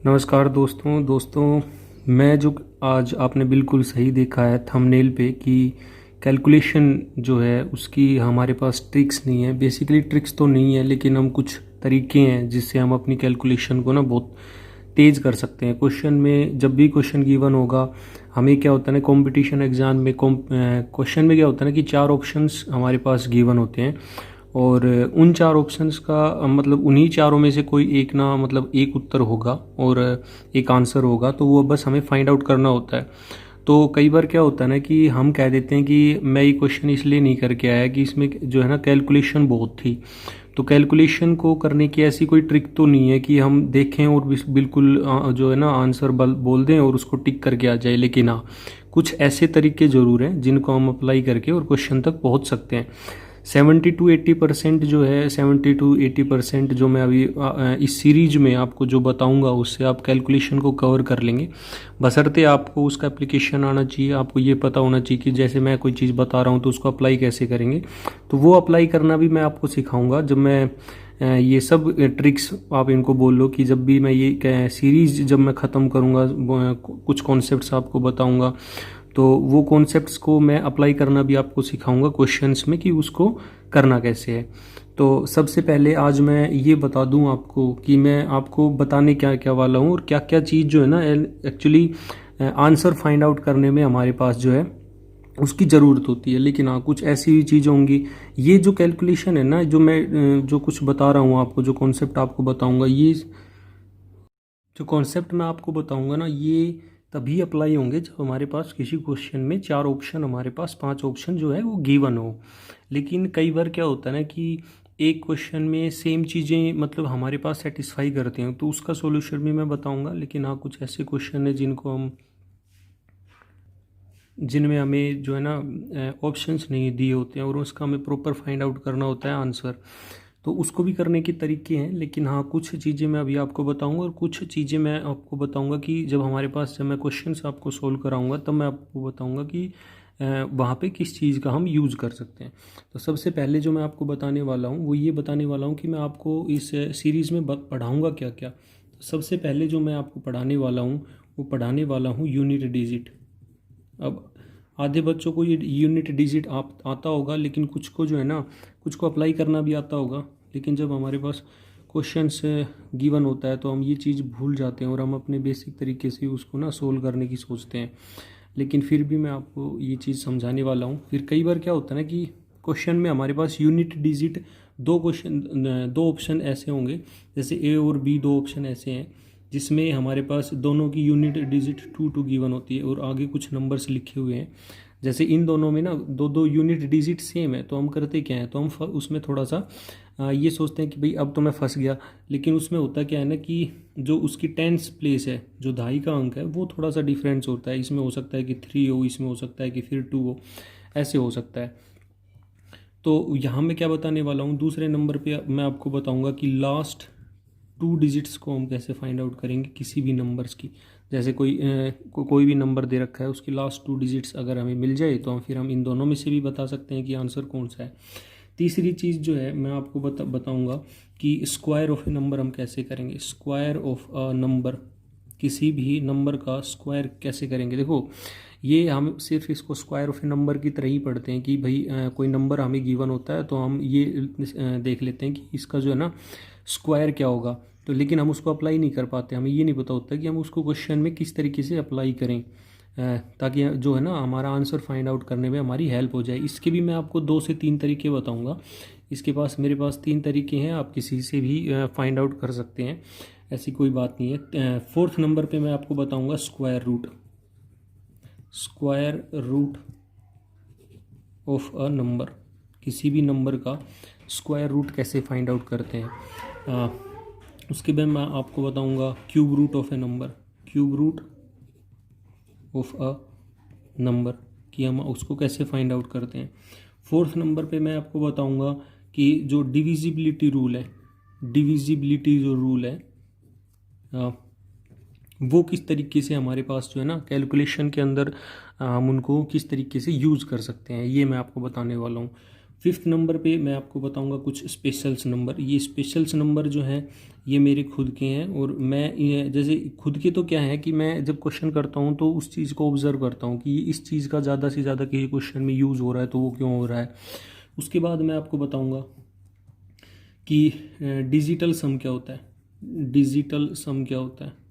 नमस्कार दोस्तों मैं जो आज आपने बिल्कुल सही देखा है थंबनेल पे कि कैलकुलेशन जो है उसकी हमारे पास ट्रिक्स नहीं है। बेसिकली ट्रिक्स तो नहीं है, लेकिन हम कुछ तरीके हैं जिससे हम अपनी कैलकुलेशन को ना बहुत तेज़ कर सकते हैं। क्वेश्चन में जब भी क्वेश्चन गिवन होगा, हमें क्या होता है ना, कंपटीशन एग्जाम में क्वेश्चन में क्या होता है ना कि चार ऑप्शंस हमारे पास गिवन होते हैं और उन चार ऑप्शंस का मतलब उन्हीं चारों में से कोई एक ना, मतलब एक उत्तर होगा और एक आंसर होगा, तो वो बस हमें फाइंड आउट करना होता है। तो कई बार क्या होता है ना कि हम कह देते हैं कि मैं ये क्वेश्चन इसलिए नहीं करके आया कि इसमें जो है ना कैलकुलेशन बहुत थी। तो कैलकुलेशन को करने की ऐसी कोई ट्रिक तो नहीं है कि हम देखें और बिल्कुल जो है ना आंसर बोल दें और उसको टिक करके आ जाए। लेकिन हाँ, कुछ ऐसे तरीके ज़रूर हैं जिनको हम अप्लाई करके और क्वेश्चन तक पहुंच सकते हैं। 70 to 80% जो है, 70 to 80% जो मैं अभी इस सीरीज में आपको जो बताऊंगा उससे आप कैलकुलेशन को कवर कर लेंगे। बशर्ते आपको उसका एप्लीकेशन आना चाहिए, आपको ये पता होना चाहिए कि जैसे मैं कोई चीज़ बता रहा हूँ तो उसको अप्लाई कैसे करेंगे। तो वो अप्लाई करना भी मैं आपको सिखाऊंगा। जब मैं ये सब ट्रिक्स आप इनको बोल लो कि जब भी मैं ये सीरीज जब मैं ख़त्म करूँगा, कुछ कॉन्सेप्ट्स आपको बताऊँगा, तो वो कॉन्सेप्ट्स को मैं अप्लाई करना भी आपको सिखाऊंगा क्वेश्चंस में कि उसको करना कैसे है। तो सबसे पहले आज मैं ये बता दूं आपको कि मैं आपको बताने क्या क्या वाला हूँ और क्या क्या चीज़ जो है ना एक्चुअली आंसर फाइंड आउट करने में हमारे पास जो है उसकी ज़रूरत होती है। लेकिन हाँ, कुछ ऐसी भी चीज़ें होंगी। ये जो कैलकुलेशन है ना, जो मैं जो कुछ बता रहा हूँ आपको, जो कॉन्सेप्ट आपको बताऊँगा, ये जो कॉन्सेप्ट मैं आपको बताऊंगा ना, ये तभी अप्लाई होंगे जब हमारे पास किसी क्वेश्चन में चार ऑप्शन, हमारे पास पांच ऑप्शन जो है वो गिवन हो। लेकिन कई बार क्या होता है ना कि एक क्वेश्चन में सेम चीज़ें मतलब हमारे पास सेटिस्फाई करते हैं, तो उसका सॉल्यूशन भी मैं बताऊंगा। लेकिन हाँ, कुछ ऐसे क्वेश्चन है जिनमें हमें जो है ना ऑप्शंस नहीं दिए होते हैं और उसका हमें प्रॉपर फाइंड आउट करना होता है आंसर। तो उसको भी करने के तरीके हैं। लेकिन हाँ, कुछ चीज़ें मैं अभी आपको बताऊंगा और कुछ चीज़ें मैं आपको बताऊंगा कि जब हमारे पास, जब मैं क्वेश्चंस आपको सोल्व कराऊंगा तब मैं आपको बताऊंगा कि वहाँ पे किस चीज़ का हम यूज़ कर सकते हैं। तो सबसे पहले जो मैं आपको बताने वाला हूँ वो ये बताने वाला हूँ कि मैं आपको इस सीरीज़ में पढ़ाऊँगा क्या क्या। तो सबसे पहले जो मैं आपको पढ़ाने वाला हूँ वो पढ़ाने वाला हूँ यूनिट डिजिट। अब आधे बच्चों को ये यूनिट डिजिट आप आता होगा, लेकिन कुछ को जो है ना, कुछ को अप्लाई करना भी आता होगा। लेकिन जब हमारे पास क्वेश्चन से गिवन होता है तो हम ये चीज़ भूल जाते हैं और हम अपने बेसिक तरीके से उसको ना सोल्व करने की सोचते हैं। लेकिन फिर भी मैं आपको ये चीज़ समझाने वाला हूँ। फिर कई बार क्या होता है ना कि क्वेश्चन में हमारे पास यूनिट डिजिट दो ऑप्शन ऐसे होंगे, जैसे ए और बी, दो ऑप्शन ऐसे हैं जिसमें हमारे पास दोनों की यूनिट डिजिट 2 गिवन होती है और आगे कुछ नंबर्स लिखे हुए हैं। जैसे इन दोनों में ना दो दो यूनिट डिजिट सेम है, तो हम करते क्या है, तो हम उसमें थोड़ा सा ये सोचते हैं कि भाई अब तो मैं फंस गया। लेकिन उसमें होता क्या है ना कि जो उसकी टेंस प्लेस है, जो दहाई का अंक है, वो थोड़ा सा डिफरेंस होता है। इसमें हो सकता है कि 3 हो, इसमें हो सकता है कि फिर 2 हो, ऐसे हो सकता है। तो यहाँ मैं क्या बताने वाला हूँ, दूसरे नंबर पे मैं आपको बताऊँगा कि लास्ट 2 डिजिट्स को हम कैसे फाइंड आउट करेंगे किसी भी नंबर्स की। जैसे कोई भी नंबर दे रखा है, उसकी लास्ट 2 डिजिट्स अगर हमें मिल जाए तो हम इन दोनों में से भी बता सकते हैं कि आंसर कौन सा है। तीसरी चीज़ जो है मैं आपको बताऊंगा कि स्क्वायर ऑफ ए नंबर हम कैसे करेंगे। स्क्वायर ऑफ अ नंबर, किसी भी नंबर का स्क्वायर कैसे करेंगे। देखो, ये हम सिर्फ इसको स्क्वायर ऑफ ए नंबर की तरह ही पढ़ते हैं कि भाई कोई नंबर हमें गिवन होता है तो हम ये देख लेते हैं कि इसका जो है ना स्क्वायर क्या होगा। तो लेकिन हम उसको अप्लाई नहीं कर पाते, हमें ये नहीं पता होता कि हम उसको क्वेश्चन में किस तरीके से अप्लाई करें ताकि जो है ना हमारा आंसर फाइंड आउट करने में हमारी हेल्प हो जाए। इसके भी मैं आपको 2 से 3 तरीके बताऊंगा। मेरे पास 3 तरीके हैं, आप किसी से भी फाइंड आउट कर सकते हैं, ऐसी कोई बात नहीं है। फोर्थ नंबर पे मैं आपको बताऊंगा square root. Square root of a number, किसी भी नंबर का स्क्वायर रूट कैसे फाइंड आउट करते हैं। उसके बाद मैं आपको बताऊंगा cube root of a number. Cube root of a number कि हम उसको कैसे फाइंड आउट करते हैं। फोर्थ नंबर पे मैं आपको बताऊंगा कि जो डिविजिबिलिटी रूल है, डिविजिबिलिटी जो रूल है वो किस तरीके से हमारे पास जो है ना कैलकुलेशन के अंदर हम उनको किस तरीके से यूज़ कर सकते हैं, ये मैं आपको बताने वाला हूँ। 5th नंबर पे मैं आपको बताऊंगा कुछ स्पेशल्स नंबर। ये स्पेशल्स नंबर जो हैं ये मेरे खुद के हैं, और मैं जैसे खुद के तो क्या है कि मैं जब क्वेश्चन करता हूँ तो उस चीज़ को ऑब्जर्व करता हूँ कि इस चीज़ का ज़्यादा से ज़्यादा किसी क्वेश्चन में यूज़ हो रहा है तो वो क्यों हो रहा है। उसके बाद मैं आपको बताऊँगा कि डिजिटल सम क्या होता है, डिजिटल सम क्या होता है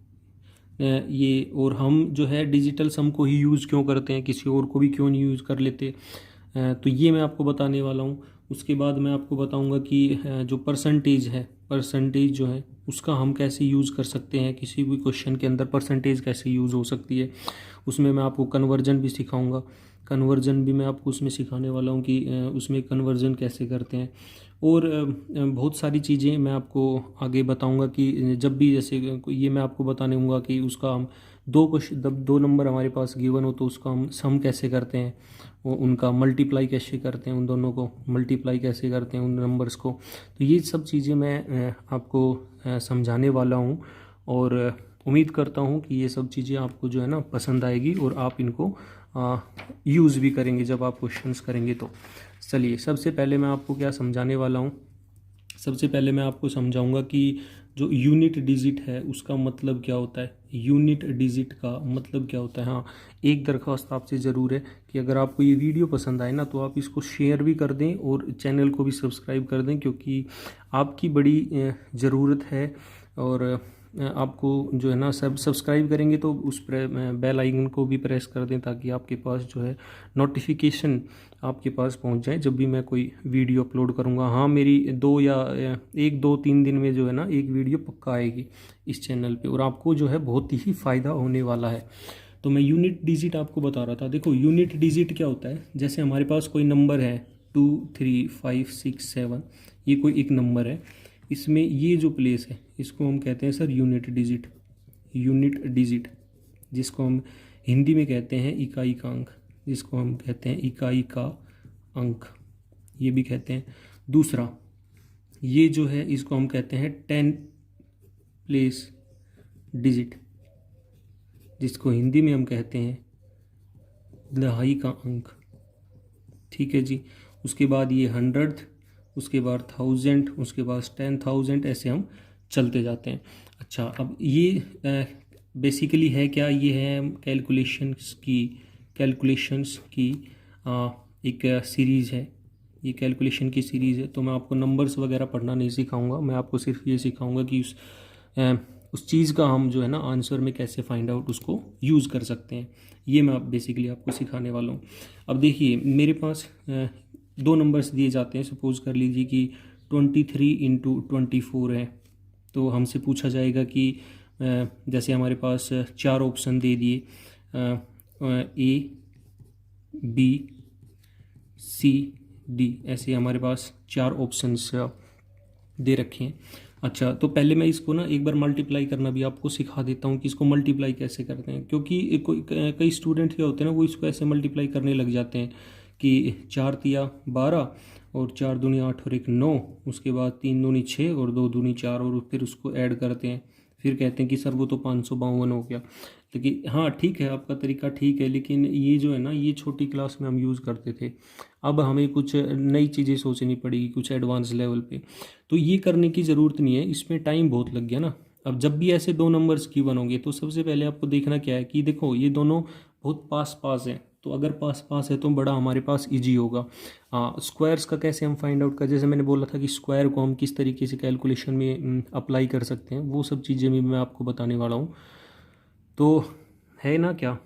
ये, और हम जो है डिजिटल सम को ही यूज़ क्यों करते हैं, किसी और को भी क्यों नहीं यूज़ कर लेते, तो ये मैं आपको बताने वाला हूँ। उसके बाद मैं आपको बताऊँगा कि जो परसेंटेज है, परसेंटेज जो है उसका हम कैसे यूज़ कर सकते हैं, किसी भी क्वेश्चन के अंदर परसेंटेज कैसे यूज़ हो सकती है। उसमें मैं आपको कन्वर्जन भी सिखाऊंगा, कन्वर्जन भी मैं आपको उसमें सिखाने वाला हूँ कि उसमें कन्वर्जन कैसे करते हैं। और बहुत सारी चीज़ें मैं आपको आगे बताऊंगा कि जब भी जैसे ये मैं आपको बताने दूंगा कि उसका हम दो क्वेश्चन, जब 2 नंबर हमारे पास गिवन हो तो उसका हम सम कैसे करते हैं, उनका मल्टीप्लाई कैसे करते हैं, उन दोनों को मल्टीप्लाई कैसे करते हैं उन नंबर्स को। तो ये सब चीज़ें मैं आपको समझाने वाला हूँ, और उम्मीद करता हूँ कि ये सब चीज़ें आपको जो है ना पसंद आएगी और आप इनको यूज़ भी करेंगे जब आप क्वेश्चंस करेंगे तो। चलिए, सबसे पहले मैं आपको क्या समझाने वाला हूँ, सबसे पहले मैं आपको समझाऊंगा कि जो यूनिट डिजिट है उसका मतलब क्या होता है, यूनिट डिजिट का मतलब क्या होता है। हाँ, एक दरख्वास्त आपसे ज़रूर है कि अगर आपको ये वीडियो पसंद आए ना तो आप इसको शेयर भी कर दें और चैनल को भी सब्सक्राइब कर दें, क्योंकि आपकी बड़ी ज़रूरत है। और आपको जो है ना सब सब्सक्राइब करेंगे तो उस बेल आइकन को भी प्रेस कर दें ताकि आपके पास जो है नोटिफिकेशन आपके पास पहुंच जाए जब भी मैं कोई वीडियो अपलोड करूंगा। हाँ, मेरी 1 2 3 दिन में जो है ना एक वीडियो पक्का आएगी इस चैनल पे, और आपको जो है बहुत ही फ़ायदा होने वाला है। तो मैं यूनिट डिजिट आपको बता रहा था। देखो, यूनिट डिजिट क्या होता है, जैसे हमारे पास कोई नंबर है 2 3 5 6 7, ये कोई एक नंबर है, इसमें ये जो प्लेस है इसको हम कहते हैं sir unit digit, unit digit, जिसको हम हिंदी में कहते हैं इकाई का अंक, जिसको हम कहते हैं इकाई का अंक, ये भी कहते हैं। दूसरा, ये जो है इसको हम कहते हैं 10 प्लेस डिजिट, जिसको हिंदी में हम कहते हैं दहाई का अंक। ठीक है जी। उसके बाद ये 100, उसके बाद 1000, उसके बाद 10,000, ऐसे हम चलते जाते हैं। अच्छा, अब ये बेसिकली है क्या, ये है कैलकुलेशंस की एक सीरीज़ है, ये कैलकुलेशन की सीरीज़ है। तो मैं आपको नंबर्स वगैरह पढ़ना नहीं सिखाऊंगा, मैं आपको सिर्फ ये सिखाऊंगा कि उस चीज़ का हम जो है ना आंसर में कैसे फाइंड आउट उसको यूज़ कर सकते हैं, ये मैं बेसिकली आपको सिखाने वाला हूँ। अब देखिए, मेरे पास 2 नंबर्स दिए जाते हैं। सपोज़ कर लीजिए कि 23 × 24 है, तो हमसे पूछा जाएगा कि जैसे हमारे पास 4 ऑप्शन दे दिए, A B C D, ऐसे हमारे पास 4 ऑप्शंस दे रखे हैं। अच्छा, तो पहले मैं इसको ना एक बार मल्टीप्लाई करना भी आपको सिखा देता हूँ कि इसको मल्टीप्लाई कैसे करते हैं, क्योंकि कई स्टूडेंट क्या होते हैं ना, वो इसको ऐसे मल्टीप्लाई करने लग जाते हैं कि 4 तिया 12 और 4 दूनी 8 और 1 9, उसके बाद 3 दूनी 6 और 2 दूनी 4, और फिर उसको ऐड करते हैं, फिर कहते हैं कि सर वो तो 552 हो गया। लेकिन हाँ, ठीक है, आपका तरीका ठीक है, लेकिन ये जो है ना ये छोटी क्लास में हम यूज़ करते थे। अब हमें कुछ नई चीज़ें सोचनी पड़ेगी, कुछ एडवांस लेवल पे, तो ये करने की ज़रूरत नहीं है, इसमें टाइम बहुत लग गया ना। अब जब भी ऐसे 2 नंबर्स गिवन होंगे तो सबसे पहले आपको देखना क्या है कि देखो ये दोनों बहुत पास पास हैं, तो अगर पास पास है तो बड़ा हमारे पास इजी होगा। स्क्वायर्स का कैसे हम फाइंड आउट कर, जैसे मैंने बोला था कि स्क्वायर को हम किस तरीके से कैलकुलेशन में अप्लाई कर सकते हैं, वो सब चीज़ें भी मैं आपको बताने वाला हूँ। तो है ना, क्या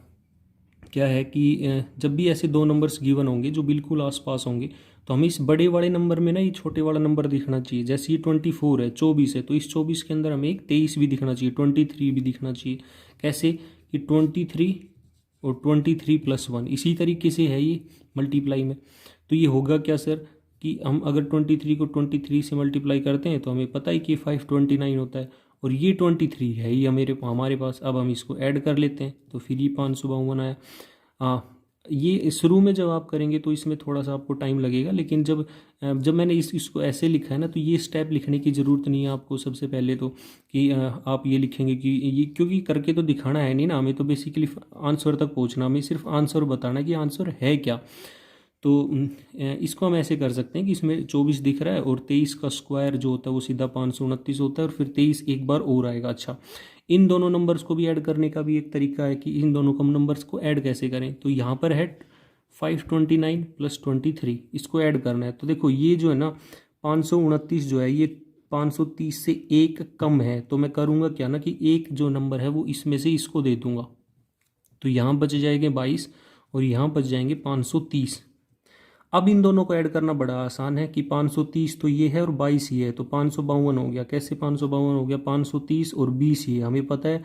क्या है कि जब भी ऐसे 2 नंबर्स गिवन होंगे जो बिल्कुल आसपास होंगे, तो हमें इस बड़े वाले नंबर में ना ये छोटे वाला नंबर दिखना चाहिए। जैसे ये 24 है, 24 है, तो इस 24 के अंदर हमें एक 23 भी दिखना चाहिए, 23 भी दिखना चाहिए। कैसे कि 23 और 23 + 1, इसी तरीके से है ये मल्टीप्लाई में। तो ये होगा क्या सर कि हम अगर 23 को 23 से मल्टीप्लाई करते हैं तो हमें पता है कि 529 होता है, और ये 23 है ये हमारे पास। अब हम इसको ऐड कर लेते हैं तो फिर ये 552 आया। ये शुरू में जब आप करेंगे तो इसमें थोड़ा सा आपको टाइम लगेगा, लेकिन जब मैंने इसको ऐसे लिखा है ना, तो ये स्टेप लिखने की ज़रूरत नहीं है आपको सबसे पहले तो, कि आप ये लिखेंगे कि ये, क्योंकि करके तो दिखाना है नहीं ना हमें, तो बेसिकली आंसर तक पहुंचना, हमें सिर्फ आंसर बताना है कि आंसर है क्या। तो इसको हम ऐसे कर सकते हैं कि इसमें 24 दिख रहा है और 23 का स्क्वायर जो होता है वो सीधा 529 होता है और फिर 23 एक बार और आएगा। अच्छा, इन दोनों नंबर्स को भी ऐड करने का भी एक तरीका है कि इन दोनों कम नंबर्स को ऐड कैसे करें। तो यहाँ पर है 529 + 23, इसको ऐड करना है। तो देखो ये जो है ना 529 जो है ये 530 से एक कम है, तो मैं करूँगा क्या ना कि एक जो नंबर है वो इसमें से इसको दे दूंगा। तो यहाँ बच जाएंगे 22 और यहाँ बच जाएंगे 530। अब इन दोनों को ऐड करना बड़ा आसान है कि 530 तो ये है और 22 ये है, तो 552 हो गया। कैसे 552 हो गया? 530 और 20 ये, हमें पता है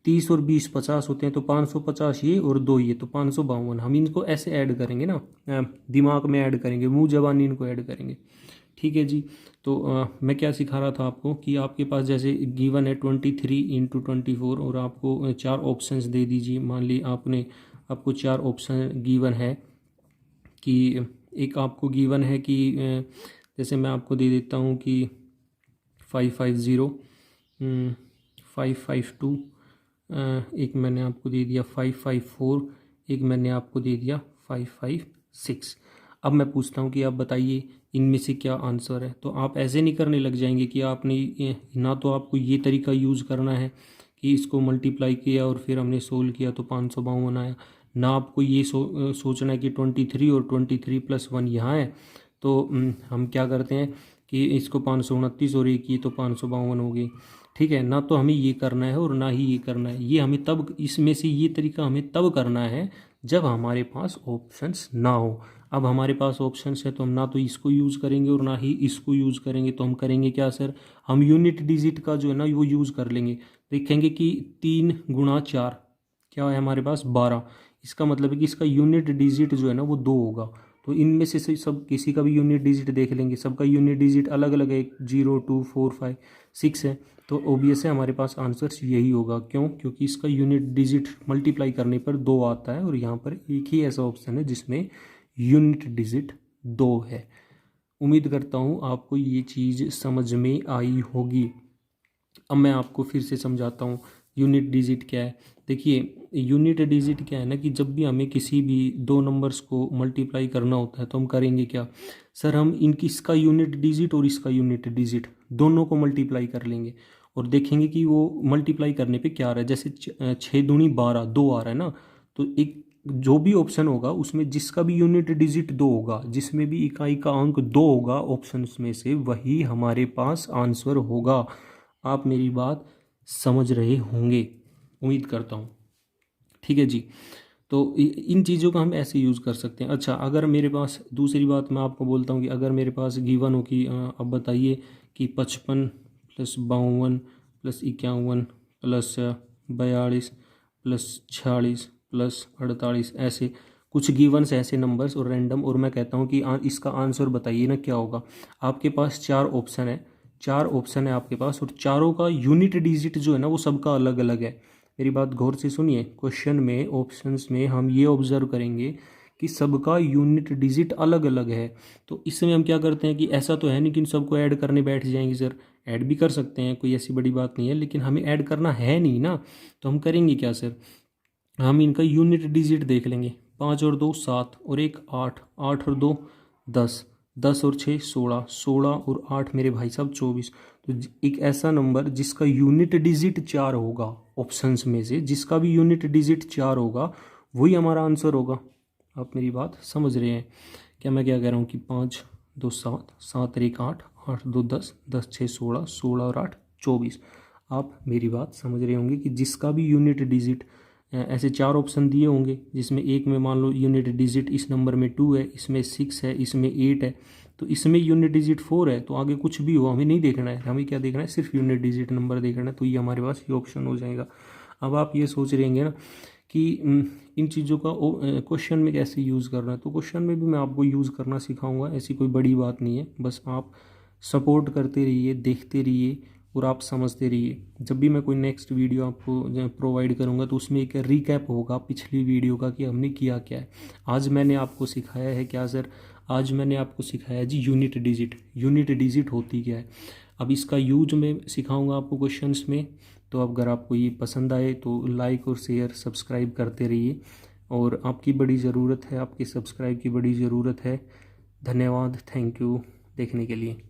30 और 20 50 होते हैं, तो 550 ये और 2 ये, तो 552। हम इनको ऐसे ऐड करेंगे ना, दिमाग में ऐड करेंगे, मुंह जबानी इनको ऐड करेंगे। ठीक है जी। तो मैं क्या सिखा रहा था आपको कि आपके पास जैसे गिवन है 23 × 24 और आपको 4 ऑप्शंस दे दीजिए। मान ली आपको 4 ऑप्शन गिवन है कि एक आपको गिवन है कि जैसे मैं आपको दे देता हूँ कि 550, 552, एक मैंने आपको दे दिया 554, एक मैंने आपको दे दिया 556। अब मैं पूछता हूँ कि आप बताइए इनमें से क्या आंसर है। तो आप ऐसे नहीं करने लग जाएंगे कि आपने ना तो आपको ये तरीका यूज़ करना है कि इसको मल्टीप्लाई किया और फिर हमने सोल्व किया तो 552 आया, ना आपको ये सोचना है कि 23 और 23 + 1 यहाँ है तो हम क्या करते हैं कि इसको 529 और एक ये तो 552 हो गई। ठीक है, ना तो हमें ये करना है और ना ही ये करना है। ये हमें तब, इसमें से ये तरीका हमें तब करना है जब हमारे पास ऑप्शंस ना हो। अब हमारे पास ऑप्शंस है तो हम ना तो इसको यूज़ करेंगे और ना ही इसको यूज़ करेंगे। तो हम करेंगे क्या सर? हम यूनिट डिजिट का जो है ना वो यूज़ कर लेंगे। देखेंगे कि 3 × 4 क्या है हमारे पास? 12। इसका मतलब है कि इसका यूनिट डिजिट जो है ना वो 2 होगा। तो इनमें से सब किसी का भी यूनिट डिजिट देख लेंगे, सबका यूनिट डिजिट अलग अलग है, 0 2 4 5 6 है। तो ओबियस है हमारे पास आंसर यही होगा। क्यों? क्योंकि इसका यूनिट डिजिट मल्टीप्लाई करने पर 2 आता है और यहाँ पर एक ही ऐसा ऑप्शन है जिसमें यूनिट डिजिट 2 है। उम्मीद करता हूँ आपको ये चीज़ समझ में आई होगी। अब मैं आपको फिर से समझाता हूँ यूनिट डिजिट क्या है। देखिए यूनिट डिजिट क्या है ना कि जब भी हमें किसी भी दो नंबर्स को मल्टीप्लाई करना होता है तो हम करेंगे क्या सर? हम इनकी इसका यूनिट डिजिट और इसका यूनिट डिजिट दोनों को मल्टीप्लाई कर लेंगे और देखेंगे कि वो मल्टीप्लाई करने पे क्या आ रहा है। जैसे 6 दूनी 12, 2 आ रहा है ना, तो एक जो भी ऑप्शन होगा उसमें जिसका भी यूनिट डिजिट 2 होगा, जिसमें भी इकाई का अंक 2 होगा ऑप्शन में से, वही हमारे पास आंसर होगा। आप मेरी बात समझ रहे होंगे, उम्मीद करता हूँ। ठीक है जी। तो इन चीज़ों का हम ऐसे यूज़ कर सकते हैं। अच्छा, अगर मेरे पास दूसरी बात मैं आपको बोलता हूँ कि अगर मेरे पास गिवन हो कि अब बताइए कि 55 + 52 + 51 + 42 + 46 + 48, ऐसे कुछ गिवन्स ऐसे नंबर्स और रैंडम, और मैं कहता हूँ कि इसका आंसर बताइए ना क्या होगा। आपके पास 4 ऑप्शन है, 4 ऑप्शन है आपके पास और चारों का यूनिट डिजिट जो है ना वो सबका अलग अलग है। मेरी बात गौर से सुनिए। क्वेश्चन में ऑप्शंस में हम ये ऑब्जर्व करेंगे कि सबका यूनिट डिजिट अलग अलग है। तो इसमें हम क्या करते हैं कि ऐसा तो है नहीं कि इन सबको ऐड करने बैठ जाएंगे सर, ऐड भी कर सकते हैं, कोई ऐसी बड़ी बात नहीं है, लेकिन हमें ऐड करना है नहीं ना। तो हम करेंगे क्या सर? हम इनका यूनिट डिजिट देख लेंगे। 5 और 2 7 और 1 8, 8 और 2 10, 10 और 6 16, 16 और 8 मेरे भाई साहब 24। तो एक ऐसा नंबर जिसका यूनिट डिजिट 4 होगा, ऑप्शंस में से जिसका भी यूनिट डिजिट 4 होगा वही हमारा आंसर होगा। आप मेरी बात समझ रहे हैं क्या मैं क्या कह रहा हूँ? कि 5 2 7, 7 और 1 8, 8 2 10, 10 6 16, 16 और 8 24। आप मेरी बात समझ रहे होंगे कि जिसका भी यूनिट डिजिट, ऐसे 4 ऑप्शन दिए होंगे जिसमें एक में मान लो यूनिट डिजिट इस नंबर में 2 है, इसमें 6 है, इसमें 8 है, तो इसमें यूनिट डिजिट 4 है, तो आगे कुछ भी हो हमें नहीं देखना है। हमें क्या देखना है? सिर्फ यूनिट डिजिट नंबर देखना है। तो ये हमारे पास ये ऑप्शन हो जाएगा। अब आप ये सोच रहेंगे ना कि इन चीज़ों का क्वेश्चन में कैसे यूज़ करना है। तो क्वेश्चन में भी मैं आपको यूज़ करना सिखाऊंगा, ऐसी कोई बड़ी बात नहीं है। बस आप सपोर्ट करते रहिए, देखते रहिए और आप समझते रहिए। जब भी मैं कोई नेक्स्ट वीडियो आपको प्रोवाइड करूंगा तो उसमें एक रिकैप होगा पिछली वीडियो का कि हमने किया क्या है। आज मैंने आपको सिखाया है क्या सर? आज मैंने आपको सिखाया जी यूनिट डिजिट। यूनिट डिजिट होती क्या है, अब इसका यूज मैं सिखाऊंगा आपको क्वेश्चंस में। तो अगर आपको ये पसंद आए तो लाइक और शेयर सब्सक्राइब करते रहिए। और आपकी बड़ी ज़रूरत है, आपकी सब्सक्राइब की बड़ी ज़रूरत है। धन्यवाद, थैंक यू देखने के लिए।